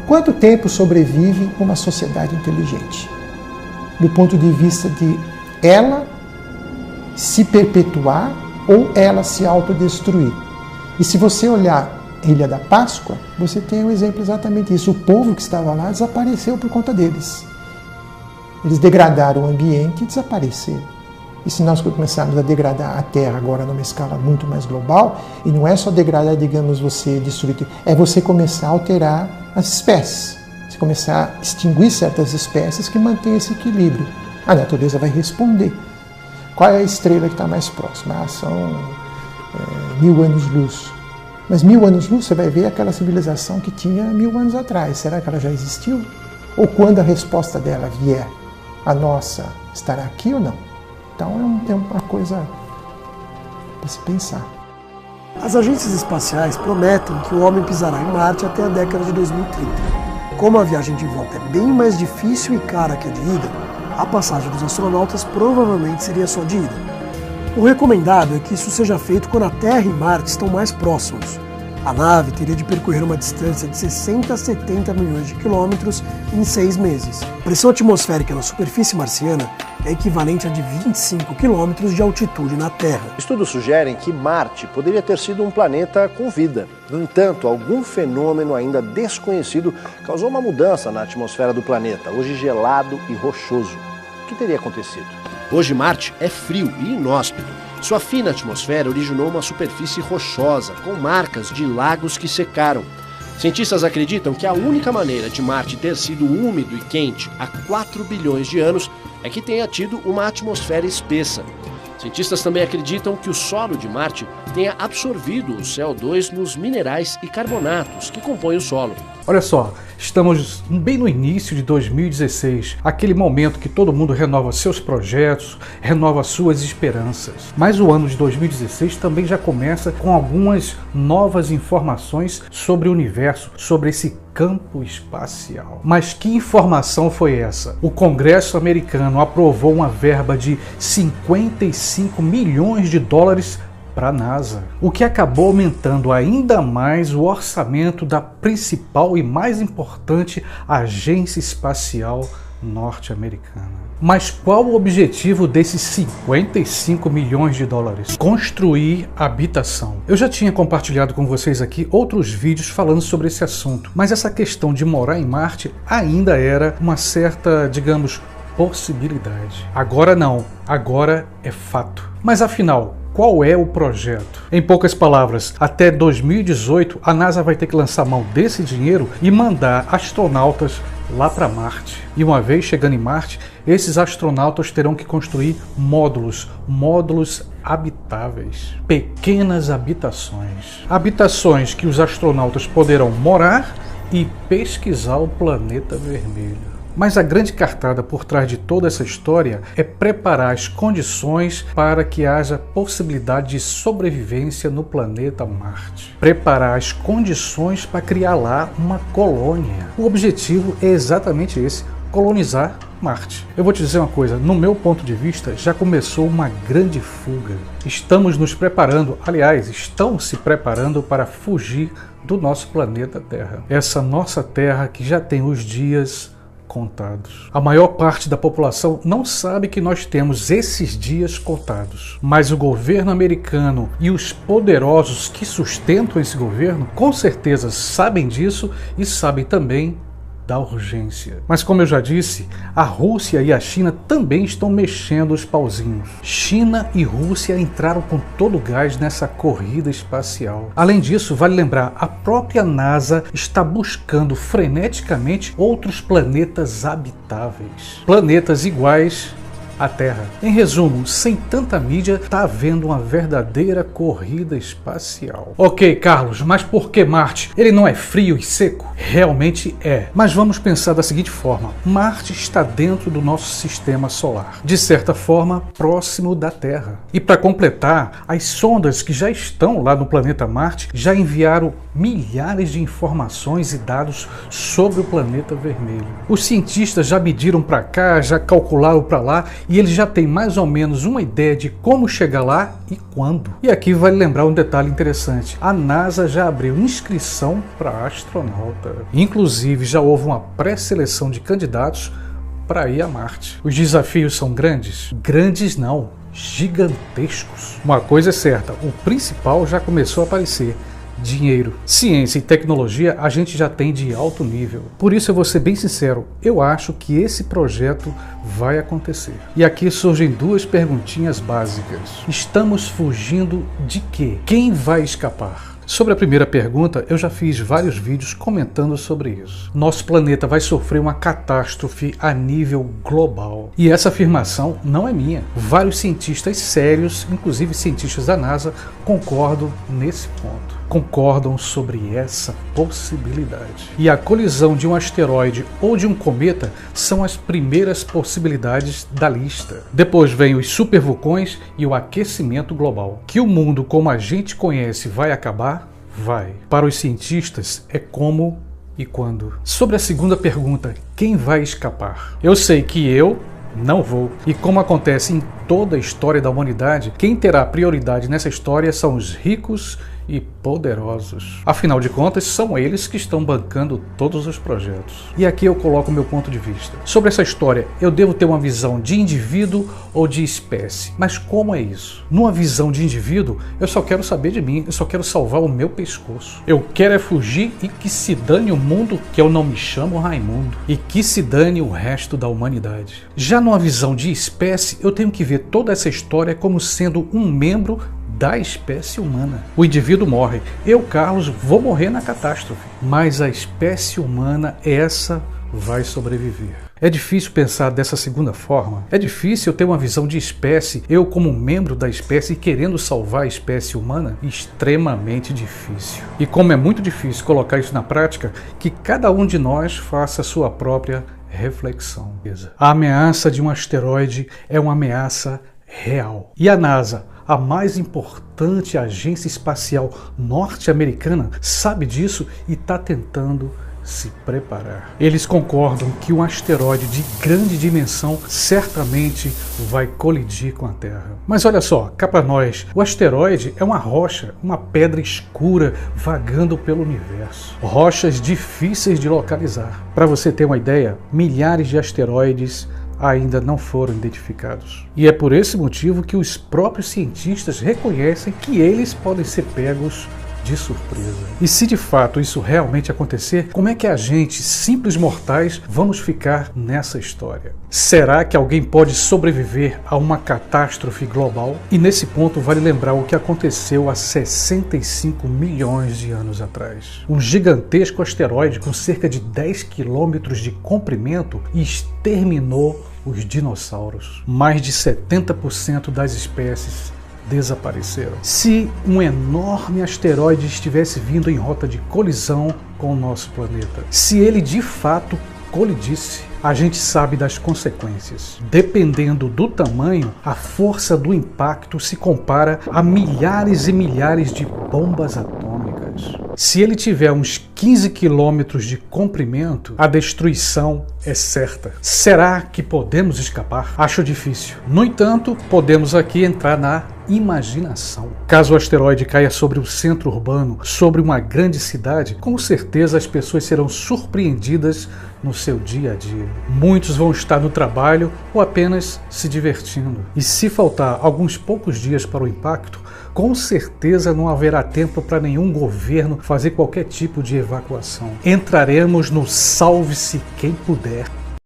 Quanto tempo sobrevive uma sociedade inteligente? Do ponto de vista de ela se perpetuar ou ela se autodestruir. E se você olhar Ilha da Páscoa, você tem um exemplo exatamente disso. O povo que estava lá desapareceu por conta deles. Eles degradaram o ambiente e desapareceram. E se nós começarmos a degradar a Terra agora numa escala muito mais global, e não é só degradar, digamos, você destruir, é você começar a alterar as espécies. Você começar a extinguir certas espécies que mantêm esse equilíbrio. A natureza vai responder. Qual é a estrela que está mais próxima? São 1000 anos-luz. Mas 1000 anos-luz, você vai ver aquela civilização que tinha 1000 anos atrás. Será que ela já existiu? Ou quando a resposta dela vier, a nossa estará aqui ou não? Então é uma coisa para se pensar. As agências espaciais prometem que o homem pisará em Marte até a década de 2030. Como a viagem de volta é bem mais difícil e cara que a de ida, a passagem dos astronautas provavelmente seria só de ida. O recomendado é que isso seja feito quando a Terra e Marte estão mais próximos. A nave teria de percorrer uma distância de 60 a 70 milhões de quilômetros em 6 meses. A pressão atmosférica na superfície marciana é equivalente a de 25 quilômetros de altitude na Terra. Estudos sugerem que Marte poderia ter sido um planeta com vida. No entanto, algum fenômeno ainda desconhecido causou uma mudança na atmosfera do planeta, hoje gelado e rochoso. O que teria acontecido? Hoje Marte é frio e inóspito. Sua fina atmosfera originou uma superfície rochosa, com marcas de lagos que secaram. Cientistas acreditam que a única maneira de Marte ter sido úmido e quente há 4 bilhões de anos é que tenha tido uma atmosfera espessa. Cientistas também acreditam que o solo de Marte tenha absorvido o CO2 nos minerais e carbonatos que compõem o solo. Olha só, estamos bem no início de 2016, aquele momento que todo mundo renova seus projetos, renova suas esperanças. Mas o ano de 2016 também já começa com algumas novas informações sobre o universo, sobre esse campo espacial. Mas que informação foi essa? O Congresso americano aprovou uma verba de 55 milhões de dólares para a NASA, o que acabou aumentando ainda mais o orçamento da principal e mais importante agência espacial norte-americana. Mas qual o objetivo desses 55 milhões de dólares? Construir habitação. Eu já tinha compartilhado com vocês aqui outros vídeos falando sobre esse assunto, mas essa questão de morar em Marte ainda era uma certa, digamos, possibilidade. Agora não, agora é fato. Mas afinal, qual é o projeto? Em poucas palavras, até 2018 a NASA vai ter que lançar mão desse dinheiro e mandar astronautas lá para Marte. E uma vez chegando em Marte, esses astronautas terão que construir módulos habitáveis, pequenas habitações. Habitações que os astronautas poderão morar e pesquisar o planeta vermelho. Mas a grande cartada por trás de toda essa história é preparar as condições para que haja possibilidade de sobrevivência no planeta Marte. Preparar as condições para criar lá uma colônia. O objetivo é exatamente esse: colonizar Marte. Eu vou te dizer uma coisa, no meu ponto de vista já começou uma grande fuga. Estamos nos preparando, aliás, estão se preparando para fugir do nosso planeta Terra. Essa nossa Terra que já tem os dias contados. A maior parte da população não sabe que nós temos esses dias contados, mas o governo americano e os poderosos que sustentam esse governo com certeza sabem disso e sabem também da urgência. Mas como eu já disse, a Rússia e a China também estão mexendo os pauzinhos. China e Rússia entraram com todo o gás nessa corrida espacial. Além disso, vale lembrar, a própria NASA está buscando freneticamente outros planetas habitáveis. Planetas iguais à Terra. Em resumo, sem tanta mídia, está havendo uma verdadeira corrida espacial. Ok, Carlos, mas por que Marte? Ele não é frio e seco? Realmente é. Mas vamos pensar da seguinte forma: Marte está dentro do nosso sistema solar, de certa forma próximo da Terra. E para completar, as sondas que já estão lá no planeta Marte já enviaram milhares de informações e dados sobre o planeta vermelho. Os cientistas já mediram para cá, já calcularam para lá e eles já têm mais ou menos uma ideia de como chegar lá e quando. E aqui vale lembrar um detalhe interessante: a NASA já abriu inscrição para astronauta. Inclusive já houve uma pré-seleção de candidatos para ir a Marte. Os desafios são grandes? Grandes não, gigantescos. Uma coisa é certa, o principal já começou a aparecer: dinheiro. Ciência e tecnologia a gente já tem de alto nível. Por isso eu vou ser bem sincero, eu acho que esse projeto vai acontecer. E aqui surgem duas perguntinhas básicas. Estamos fugindo de quê? Quem vai escapar? Sobre a primeira pergunta, eu já fiz vários vídeos comentando sobre isso. Nosso planeta vai sofrer uma catástrofe a nível global. E essa afirmação não é minha. Vários cientistas sérios, inclusive cientistas da NASA, concordam nesse ponto. Concordam sobre essa possibilidade. E a colisão de um asteroide ou de um cometa são as primeiras possibilidades da lista. Depois vem os supervulcões e o aquecimento global. Que o mundo como a gente conhece vai acabar? Vai. Para os cientistas é como e quando. Sobre a segunda pergunta, quem vai escapar? Eu sei que eu não vou. E como acontece em toda a história da humanidade, quem terá prioridade nessa história são os ricos e poderosos. Afinal de contas, são eles que estão bancando todos os projetos. E aqui eu coloco o meu ponto de vista. Sobre essa história, eu devo ter uma visão de indivíduo ou de espécie. Mas como é isso? Numa visão de indivíduo, eu só quero saber de mim, eu só quero salvar o meu pescoço. Eu quero é fugir e que se dane o mundo, que eu não me chamo Raimundo. E que se dane o resto da humanidade. Já numa visão de espécie, eu tenho que ver toda essa história como sendo um membro da espécie humana. O indivíduo morre. Eu, Carlos, vou morrer na catástrofe. Mas a espécie humana, essa vai sobreviver. É difícil pensar dessa segunda forma. É difícil eu ter uma visão de espécie, eu como membro da espécie querendo salvar a espécie humana? Extremamente difícil. E como é muito difícil colocar isso na prática, que cada um de nós faça a sua própria reflexão. A ameaça de um asteroide é uma ameaça real. E a NASA, a mais importante agência espacial norte-americana, sabe disso e está tentando se preparar. Eles concordam que um asteroide de grande dimensão certamente vai colidir com a Terra. Mas olha só, cá para nós, o asteroide é uma rocha, uma pedra escura vagando pelo universo. Rochas difíceis de localizar. Para você ter uma ideia, milhares de asteroides ainda não foram identificados. E é por esse motivo que os próprios cientistas reconhecem que eles podem ser pegos de surpresa. E se de fato isso realmente acontecer, como é que a gente, simples mortais, vamos ficar nessa história? Será que alguém pode sobreviver a uma catástrofe global? E nesse ponto vale lembrar o que aconteceu há 65 milhões de anos atrás. Um gigantesco asteroide com cerca de 10 quilômetros de comprimento exterminou os dinossauros. Mais de 70% das espécies desapareceram. Se um enorme asteroide estivesse vindo em rota de colisão com o nosso planeta, se ele de fato colidisse, a gente sabe das consequências. Dependendo do tamanho, a força do impacto se compara a milhares e milhares de bombas atômicas. Se ele tiver uns 15 quilômetros de comprimento, a destruição é certa. Será que podemos escapar? Acho difícil. No entanto, podemos aqui entrar na imaginação. Caso o asteroide caia sobre o centro urbano, sobre uma grande cidade, com certeza as pessoas serão surpreendidas no seu dia a dia. Muitos vão estar no trabalho ou apenas se divertindo. E se faltar alguns poucos dias para o impacto, com certeza não haverá tempo para nenhum governo fazer qualquer tipo de evacuação. Entraremos no salve-se quem puder.